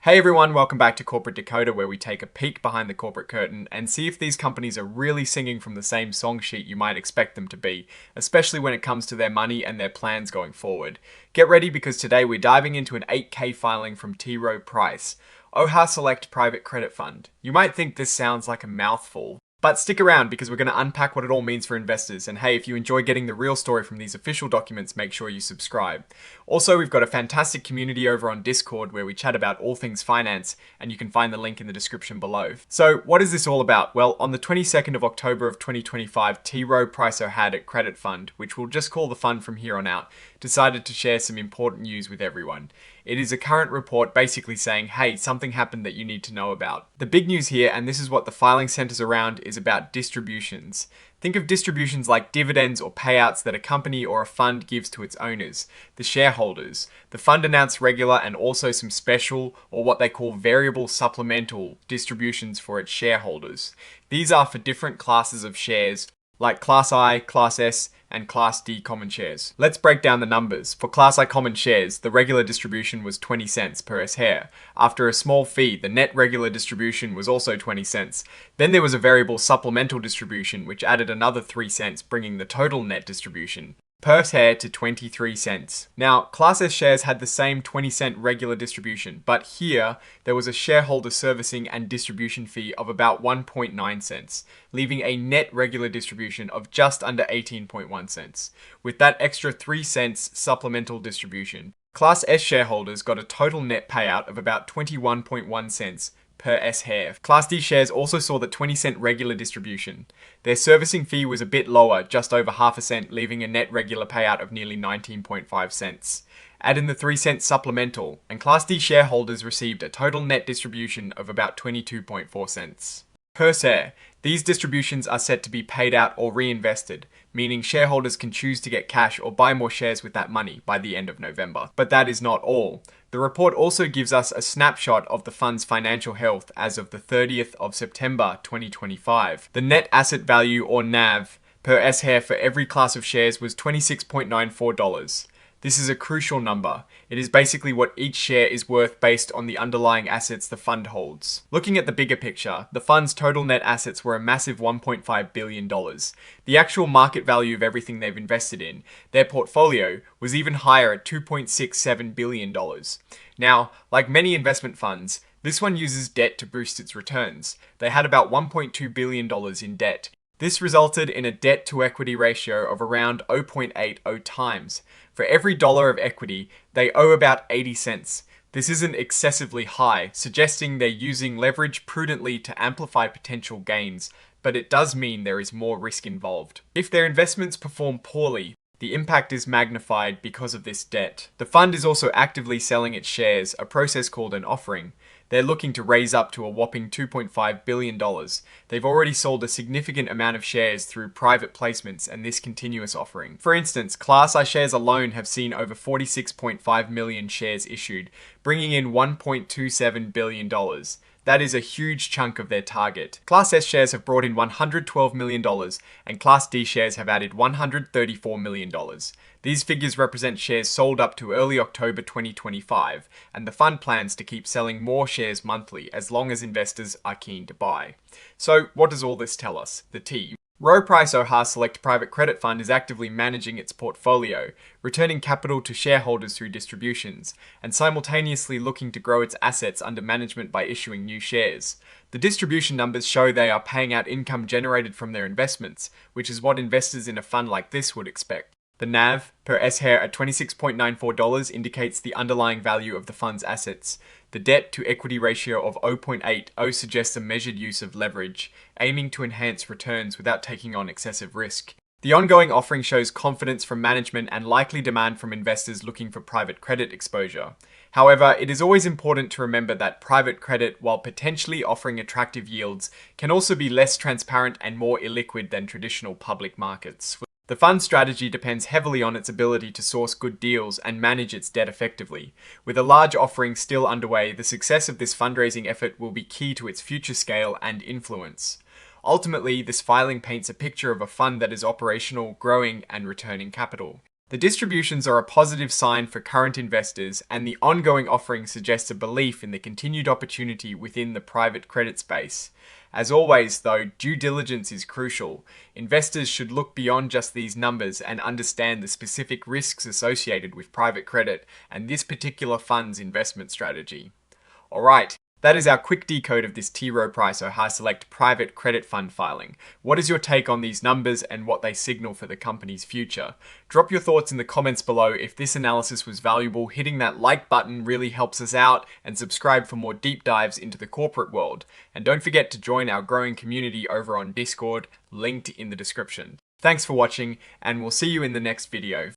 Hey everyone, welcome back to Corporate Decoder, where we take a peek behind the corporate curtain and see if these companies are really singing from the same song sheet you might expect them to be, especially when it comes to their money and their plans going forward. Get ready because today we're diving into an 8K filing from T. Rowe Price, OHA Select Private Credit Fund. You might think this sounds like a mouthful, but stick around because we're going to unpack what it all means for investors. And hey, if you enjoy getting the real story from these official documents, make sure you subscribe. Also, we've got a fantastic community over on Discord where we chat about all things finance, and you can find the link in the description below. So what is this all about? Well, on the 22nd of October of 2025, T. Rowe Price OHA Credit Fund, which we'll just call the fund from here on out, decided to share some important news with everyone. It is a current report basically saying, hey, something happened that you need to know about. The big news here, and this is what the filing centers around, is about distributions. Think of distributions like dividends or payouts that a company or a fund gives to its owners, the shareholders. The fund announced regular and also some special, or what they call variable supplemental, distributions for its shareholders. These are for different classes of shares, like Class I, Class S, and Class D common shares. Let's break down the numbers. For Class I common shares, the regular distribution was 20 cents per S share. After a small fee, the net regular distribution was also 20 cents. Then there was a variable supplemental distribution, which added another 3 cents, bringing the total net distribution per share to 23 cents. Now, Class S shares had the same 20-cent regular distribution, but here there was a shareholder servicing and distribution fee of about 1.9 cents, leaving a net regular distribution of just under 18.1 cents. With that extra 3 cents supplemental distribution, Class S shareholders got a total net payout of about 21.1 cents per S share. Class D shares also saw the 20-cent regular distribution. Their servicing fee was a bit lower, just over half a cent, leaving a net regular payout of nearly 19.5 cents. Add in the 3-cent supplemental, and Class D shareholders received a total net distribution of about 22.4 cents. Per share, these distributions are set to be paid out or reinvested, meaning shareholders can choose to get cash or buy more shares with that money by the end of November. But that is not all. The report also gives us a snapshot of the fund's financial health as of the 30th of September 2025. The net asset value, or NAV, per S share for every class of shares was $26.94. This is a crucial number. It is basically what each share is worth based on the underlying assets the fund holds. Looking at the bigger picture, the fund's total net assets were a massive $1.5 billion. The actual market value of everything they've invested in, their portfolio, was even higher at $2.67 billion. Now, like many investment funds, this one uses debt to boost its returns. They had about $1.2 billion in debt. This resulted in a debt-to-equity ratio of around 0.80 times. For every dollar of equity, they owe about 80 cents. This isn't excessively high, suggesting they're using leverage prudently to amplify potential gains, but it does mean there is more risk involved. If their investments perform poorly, the impact is magnified because of this debt. The fund is also actively selling its shares, a process called an offering. They're looking to raise up to a whopping $2.5 billion. They've already sold a significant amount of shares through private placements and this continuous offering. For instance, Class I shares alone have seen over 46.5 million shares issued, bringing in $1.27 billion. That is a huge chunk of their target. Class S shares have brought in $112 million, and Class D shares have added $134 million. These figures represent shares sold up to early October 2025, and the fund plans to keep selling more shares monthly as long as investors are keen to buy. So, what does all this tell us? The T. Rowe Price OHA Select Private Credit Fund is actively managing its portfolio, returning capital to shareholders through distributions, and simultaneously looking to grow its assets under management by issuing new shares. The distribution numbers show they are paying out income generated from their investments, which is what investors in a fund like this would expect. The NAV per S share at $26.94 indicates the underlying value of the fund's assets. The debt-to-equity ratio of 0.80 suggests a measured use of leverage, aiming to enhance returns without taking on excessive risk. The ongoing offering shows confidence from management and likely demand from investors looking for private credit exposure. However, it is always important to remember that private credit, while potentially offering attractive yields, can also be less transparent and more illiquid than traditional public markets. The fund's strategy depends heavily on its ability to source good deals and manage its debt effectively. With a large offering still underway, the success of this fundraising effort will be key to its future scale and influence. Ultimately, this filing paints a picture of a fund that is operational, growing, and returning capital. The distributions are a positive sign for current investors, and the ongoing offering suggests a belief in the continued opportunity within the private credit space. As always, though, due diligence is crucial. Investors should look beyond just these numbers and understand the specific risks associated with private credit and this particular fund's investment strategy. Alright, that is our quick decode of this T. Rowe Price OHA Select private credit fund filing. What is your take on these numbers and what they signal for the company's future? Drop your thoughts in the comments below. If this analysis was valuable, hitting that like button really helps us out, and subscribe for more deep dives into the corporate world. And don't forget to join our growing community over on Discord, linked in the description. Thanks for watching, and we'll see you in the next video.